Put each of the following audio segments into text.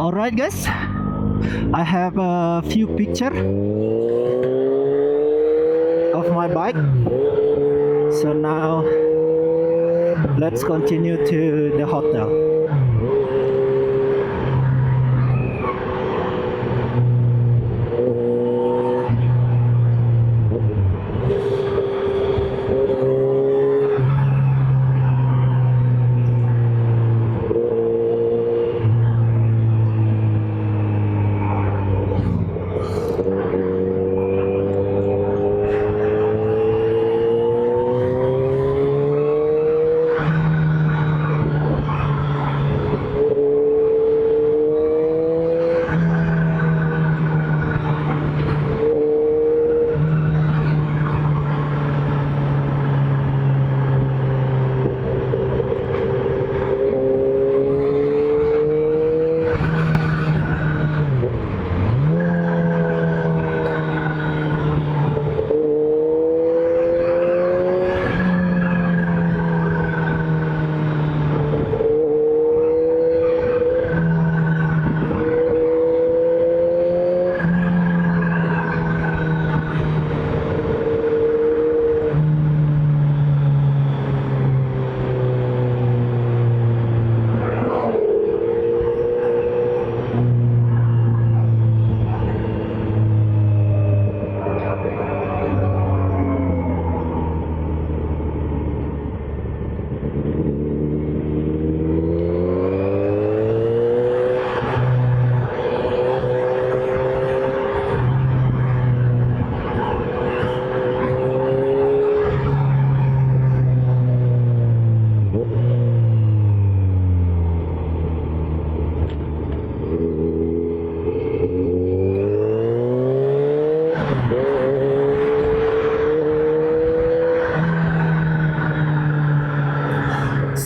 Alright guys, I have a few pictures of my bike. So now let's continue to the hotel.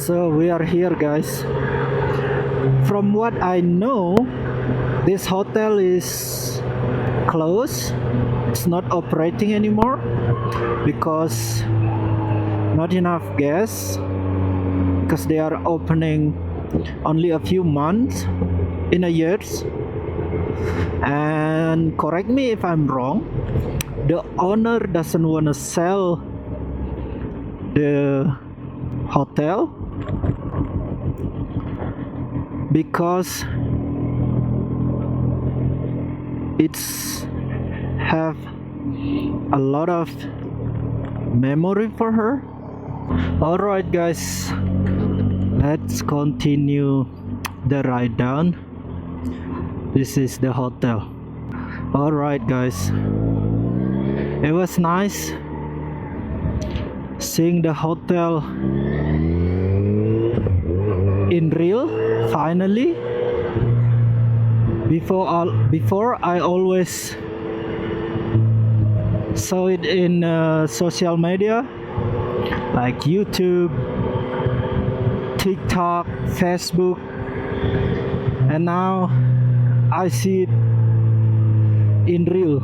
So we are here guys. From what I know, this hotel is closed. It's not operating anymore because not enough guests, because they are opening only a few months in a year. And correct me if I'm wrong, the owner doesn't want to sell the hotel because it's have a lot of memory for her. Alright guys, let's continue the ride down. This is the hotel. Alright guys, it was nice seeing the hotel in real finally. Before I always saw it in social media like YouTube, TikTok, Facebook, and now I see it in real.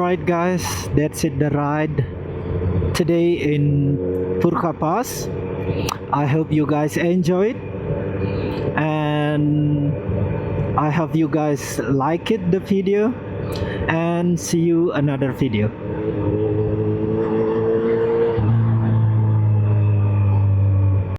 Alright guys, that's it, the ride today in Furka Pass. I hope you guys enjoyed, and I hope you guys like it, the video, and see you another video.